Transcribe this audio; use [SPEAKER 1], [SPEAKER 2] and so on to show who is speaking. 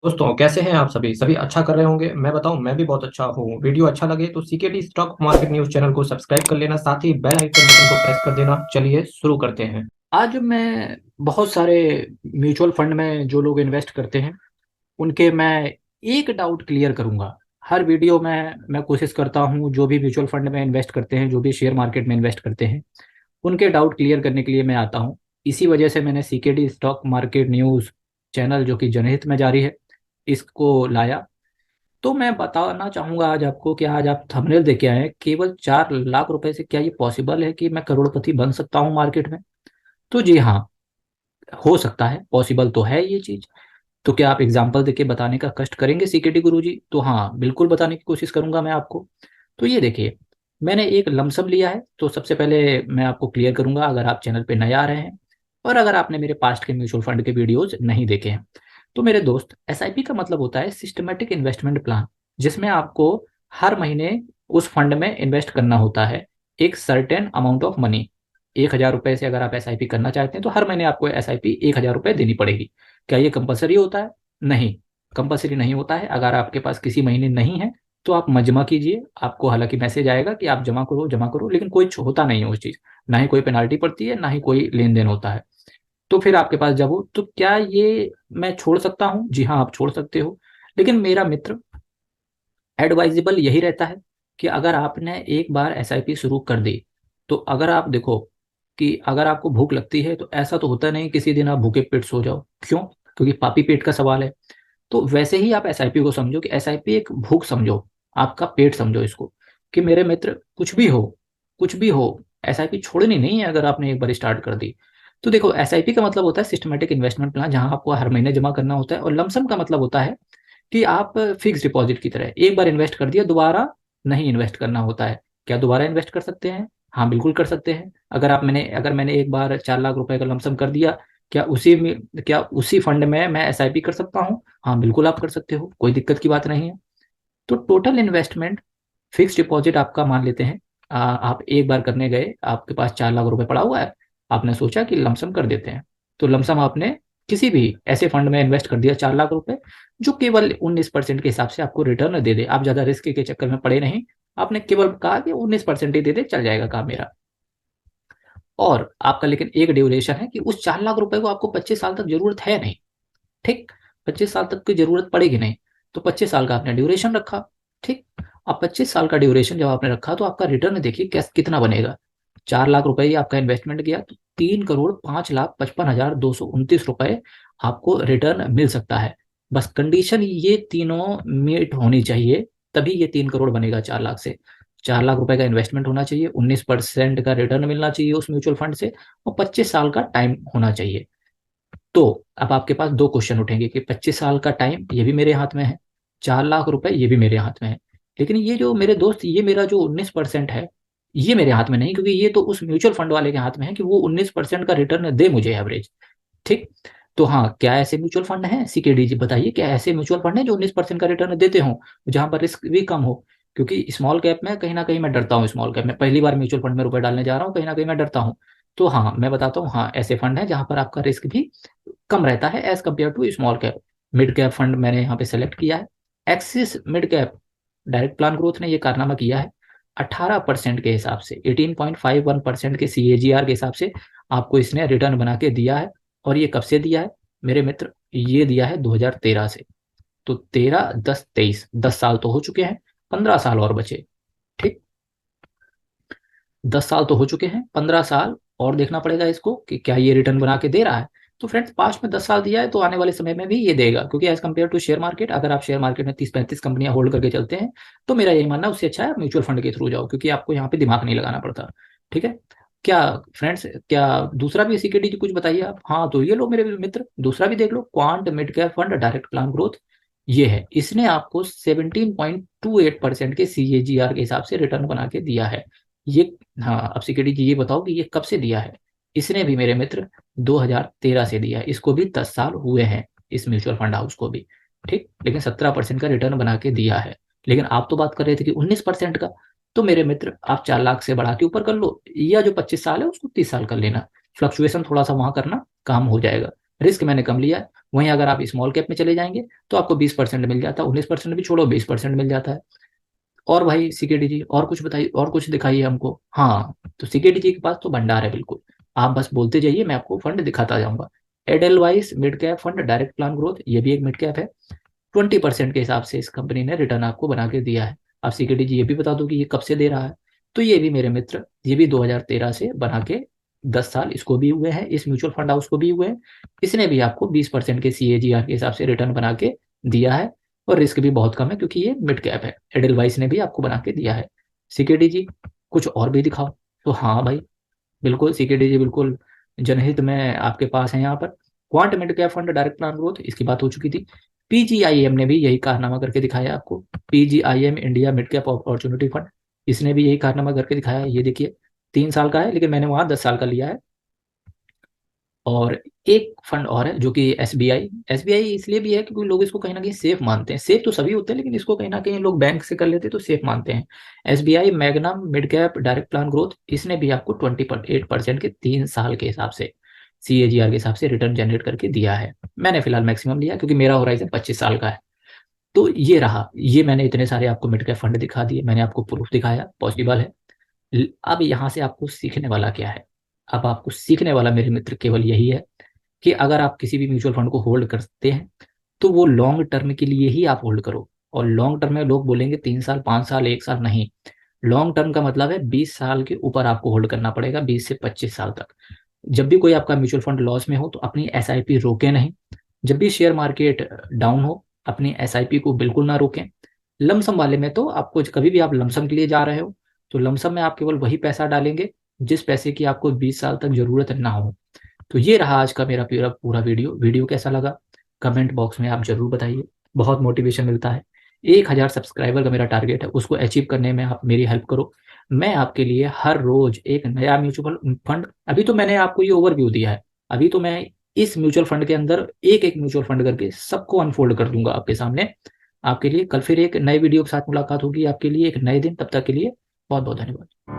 [SPEAKER 1] दोस्तों कैसे हैं आप सभी सभी अच्छा कर रहे होंगे। मैं बताऊं, मैं भी बहुत अच्छा हूँ। वीडियो अच्छा लगे तो CKD stock market news channel को सब्सक्राइब कर लेना, साथ ही बेल आइकन बटन को प्रेस कर देना। चलिए शुरू करते हैं। आज मैं बहुत सारे म्यूचुअल फंड में जो लोग इन्वेस्ट करते हैं उनके मैं एक डाउट क्लियर करूंगा। हर वीडियो में मैं कोशिश करता हूँ जो भी म्यूचुअल फंड में इन्वेस्ट करते हैं, जो भी शेयर मार्केट में इन्वेस्ट करते हैं, उनके डाउट क्लियर करने के लिए मैं आता हूँ। इसी वजह से मैंने CKD stock market news channel, जो कि जनहित में जारी है, इसको लाया। तो मैं बताना चाहूंगा आज आपको कि आज आप थंबनेल देख के आए हैं, केवल 4 लाख रुपए से क्या ये पॉसिबल है कि मैं करोड़पति बन सकता हूँ मार्केट में? तो जी हाँ, हो सकता है, पॉसिबल तो है ये चीज। तो क्या आप एग्जाम्पल देके बताने का कष्ट करेंगे सीकेटी गुरुजी? तो हाँ, बिल्कुल बताने की कोशिश करूंगा मैं आपको। तो ये देखिए, मैंने एक लमसम लिया है। तो सबसे पहले मैं आपको क्लियर करूंगा, अगर आप चैनल पे नए आ रहे हैं और अगर आपने मेरे पास्ट के म्यूचुअल फंड के वीडियोज नहीं देखे हैं, तो मेरे दोस्त, एसआईपी का मतलब होता है सिस्टमेटिक इन्वेस्टमेंट प्लान, जिसमें आपको हर महीने उस फंड में इन्वेस्ट करना होता है एक सर्टेन अमाउंट ऑफ मनी। 1,000 रुपए से अगर आप एसआईपी करना चाहते हैं तो हर महीने आपको एसआईपी 1,000 रुपए देनी पड़ेगी। क्या ये कंपलसरी होता है? नहीं, कंपलसरी नहीं होता है। अगर आपके पास किसी महीने नहीं है तो आप मजमा कीजिए। आपको हालांकि मैसेज आएगा कि आप जमा करो, लेकिन कोई होता नहीं है उस चीज। ना ही कोई पेनाल्टी पड़ती है, ना ही कोई लेन देन होता है। तो फिर आपके पास जब हो तो क्या ये मैं छोड़ सकता हूँ? जी हाँ, आप छोड़ सकते हो। लेकिन मेरा मित्र, एडवाइजेबल यही रहता है कि अगर आपने एक बार एसआईपी शुरू कर दी, तो अगर आप देखो कि अगर आपको भूख लगती है तो ऐसा तो होता नहीं किसी दिन आप भूखे पेट सो जाओ। क्यों? क्योंकि पापी पेट का सवाल है। तो वैसे ही आप एसआईपी को समझो कि एसआईपी एक भूख समझो, आपका पेट समझो इसको, कि मेरे मित्र, कुछ भी हो, एसआईपी छोड़नी नहीं है अगर आपने एक बार स्टार्ट कर दी। तो देखो, एसआईपी का मतलब होता है सिस्टमेटिक इन्वेस्टमेंट प्लान, जहां आपको हर महीने जमा करना होता है। और लमसम का मतलब होता है कि आप फिक्स डिपॉजिट की तरह एक बार इन्वेस्ट कर दिया, दोबारा नहीं इन्वेस्ट करना होता है। क्या दोबारा इन्वेस्ट कर सकते हैं? हाँ, बिल्कुल कर सकते हैं। अगर मैंने एक बार 4 लाख रुपए का लमसम कर दिया, क्या उसी फंड में मैं एसआईपी कर सकता हूँ? हाँ, बिल्कुल आप कर सकते हो, कोई दिक्कत की बात नहीं है। तो टोटल इन्वेस्टमेंट, फिक्स डिपॉजिट आपका मान लेते हैं, आप एक बार करने गए, आपके पास 4 लाख रुपए पड़ा हुआ है, आपने सोचा कि लमसम कर देते हैं। तो लमसम आपने किसी भी ऐसे फंड में इन्वेस्ट कर दिया 4 लाख रुपए, जो केवल 19% के हिसाब से आपको रिटर्न दे दे। आप ज्यादा रिस्क के चक्कर में पड़े नहीं, आपने केवल कहा कि 19% ही दे दे, चल जाएगा काम मेरा। और आपका लेकिन एक ड्यूरेशन है कि उस 4 लाख रुपए को आपको 25 साल तक जरूरत है नहीं। ठीक, 25 साल तक की जरूरत पड़ेगी नहीं। तो 25 साल का आपने ड्यूरेशन रखा। ठीक, अब 25 साल का ड्यूरेशन जब आपने रखा तो आपका रिटर्न देखिए कैस कितना बनेगा। 4 लाख रुपए ही आपका इन्वेस्टमेंट गया तो 3,05,55,229 रुपए आपको रिटर्न मिल सकता है। बस कंडीशन ये तीनों मीट होनी चाहिए, तभी ये 3 करोड़ बनेगा 4 लाख से। 4 लाख रुपए का इन्वेस्टमेंट होना चाहिए, 19% का रिटर्न मिलना चाहिए उस म्यूचुअल फंड से, और 25 साल का टाइम होना चाहिए। तो अब आपके पास दो क्वेश्चन उठेंगे कि 25 साल का टाइम ये भी मेरे हाथ में है, 4 लाख रुपए ये भी मेरे हाथ में है, लेकिन ये जो मेरे दोस्त, ये मेरा जो 19% है, ये मेरे हाथ में नहीं, क्योंकि ये तो उस म्यूचुअल फंड वाले के हाथ में है कि वो 19% का रिटर्न दे मुझे एवरेज। ठीक, तो हाँ, क्या ऐसे म्यूचुअल फंड हैं सीकेडी जी? बताइए, क्या ऐसे म्यूचुअल फंड हैं जो 19% का रिटर्न देते हो, जहां पर रिस्क भी कम हो? क्योंकि स्मॉल कैप में कहीं ना कहीं मैं डरता हूँ, स्मॉल कैप में पहली बार म्यूचुअल फंड में रुपए डालने जा रहा हूँ, कहीं ना कहीं मैं डरता हूँ। तो हाँ, मैं बताता हूँ, हाँ, ऐसे फंड हैं जहां पर आपका रिस्क भी कम रहता है as compare to small cap. Mid cap fund मैंने यहाँ पे सेलेक्ट किया है। Axis mid cap direct plan growth ने ये कारनामा किया है, 18% के हिसाब से, 18.51% के सीएजीआर के हिसाब से आपको इसने रिटर्न बना के दिया है। और ये कब से दिया है मेरे मित्र? ये दिया है 2013 से। तो 13, 10, 23, 10 साल तो हो चुके हैं, 15 साल और बचे। ठीक, 10 साल तो हो चुके हैं, 15 साल और देखना पड़ेगा इसको कि क्या ये रिटर्न बना के दे रहा है। तो फ्रेंड्स, पास्ट में 10 साल दिया है तो आने वाले समय में भी ये देगा, क्योंकि as compare to share market, अगर आप शेयर मार्केट में 30-35 कंपनियां होल्ड करके चलते हैं, तो मेरा यही मानना है उससे अच्छा है म्यूचुअल फंड के थ्रू जाओ, क्योंकि आपको यहाँ पे दिमाग नहीं लगाना पड़ता। ठीक है, क्या फ्रेंड्स, क्या दूसरा भी सिक्योरिटी कुछ बताइए आप? हाँ, तो ये लो मेरे मित्र, दूसरा भी देख लो, quant mid cap fund direct plan growth. ये है, इसने आपको 17.28% के सीएजीआर के हिसाब से रिटर्न बना के दिया है। ये, हाँ, अब सिक्योरिटी जी ये बताओ कि ये कब से दिया है? इसने भी मेरे मित्र 2013 से दिया है, इसको भी 10 साल हुए हैं, इस म्यूचुअल फंड हाउस को भी। ठीक, लेकिन 17% का रिटर्न बना के दिया है। लेकिन आप तो बात कर रहे थे कि 19% का। तो मेरे मित्र, आप 4 लाख से बढ़ा के ऊपर कर लो, या जो 25 साल है उसको 30 साल कर लेना। फ्लक्चुएशन थोड़ा सा वहां करना, काम हो जाएगा। रिस्क मैंने कम लिया है। वहीं अगर आप स्मॉल कैप में चले जाएंगे तो आपको 20% मिल जाता है, 19% भी छोड़ो, 20% मिल जाता है। और भाई सीकेडी जी और कुछ बताइए, और कुछ दिखाइए हमको। हाँ, तो सीकेडी जी के पास तो भंडार है बिल्कुल, आप बस बोलते जाइए, मैं आपको फंड दिखाता जाऊंगा। Edelweiss mid cap fund direct plan growth, ये भी एक मिड कैप है। 20% के हिसाब से इस कंपनी ने रिटर्न आपको बना के दिया है। आप सीकेडी जी ये भी बता दो कि ये कब से दे रहा है। तो ये भी मेरे मित्र, ये भी 2013 से बना के 10 साल इसको भी हुए हैं, इस म्यूचुअल फंड हाउस को भी हुए हैं। इसने भी आपको 20% के सीएजीआर के हिसाब से रिटर्न बना के दिया है। और रिस्क भी बहुत कम है क्योंकि ये मिड कैप है। एडलवाइस ने भी आपको बना के दिया है। सीकेडी जी कुछ और भी दिखाओ। तो हाँ भाई, बिल्कुल सीकेडी जी, बिल्कुल जनहित में आपके पास है यहाँ पर। Quant mid cap fund direct plan growth, इसकी बात हो चुकी थी। पीजीआईएम ने भी यही कारनामा करके दिखाया आपको। PGIM India mid cap opportunity fund, इसने भी यही कारनामा करके दिखाया है। ये देखिए 3 साल का है, लेकिन मैंने वहां 10 साल का लिया है। और एक फंड और है जो कि एसबीआई। एसबीआई इसलिए भी है क्योंकि लोग इसको कहीं ना कहीं सेफ मानते हैं। सेफ तो सभी होते हैं, लेकिन इसको कहीं ना कहीं लोग बैंक से कर लेते हैं तो सेफ मानते हैं। SBI magnum mid cap direct plan growth, इसने भी आपको 28% के 3 साल के हिसाब से सीएजीआर के हिसाब से रिटर्न जनरेट करके दिया है। मैंने फिलहाल मैक्सिमम लिया क्योंकि मेरा होराइजन 25 साल का है। तो ये रहा, ये मैंने इतने सारे आपको मिड कैप फंड दिखा दिए, मैंने आपको प्रूफ दिखाया पॉसिबल है। अब यहाँ से आपको सीखने वाला क्या है? अब आपको सीखने वाला मेरे मित्र केवल यही है कि अगर आप किसी भी म्यूचुअल फंड को होल्ड करते हैं तो वो लॉन्ग टर्म के लिए ही आप होल्ड करो। और लॉन्ग टर्म में लोग बोलेंगे 3 साल, 5 साल, 1 साल, नहीं। लॉन्ग टर्म का मतलब है 20 साल के ऊपर आपको होल्ड करना पड़ेगा, 20 से 25 साल तक। जब भी कोई आपका म्यूचुअल फंड लॉस में हो तो अपनी एसआईपी रोके नहीं। जब भी शेयर मार्केट डाउन हो, अपनी एसआईपी को बिल्कुल ना रोकें। लमसम वाले में तो आपको कभी भी आप लमसम के लिए जा रहे हो तो लमसम में आप केवल वही पैसा डालेंगे जिस पैसे की आपको 20 साल तक जरूरत ना हो। तो ये रहा आज का मेरा पूरा पूरा वीडियो कैसा लगा कमेंट बॉक्स में आप जरूर बताइए। बहुत मोटिवेशन मिलता है। 1,000 सब्सक्राइबर का मेरा टारगेट है, उसको अचीव करने में आप मेरी हेल्प करो। मैं आपके लिए हर रोज एक नया म्यूचुअल फंड, अभी तो मैंने आपको ये ओवरव्यू दिया है, अभी तो मैं इस म्यूचुअल फंड के अंदर एक एक म्यूचुअल फंड करके सबको अनफोल्ड कर दूंगा आपके सामने। आपके लिए कल फिर एक नए वीडियो के साथ मुलाकात होगी, आपके लिए एक नए दिन। तब तक के लिए बहुत बहुत धन्यवाद।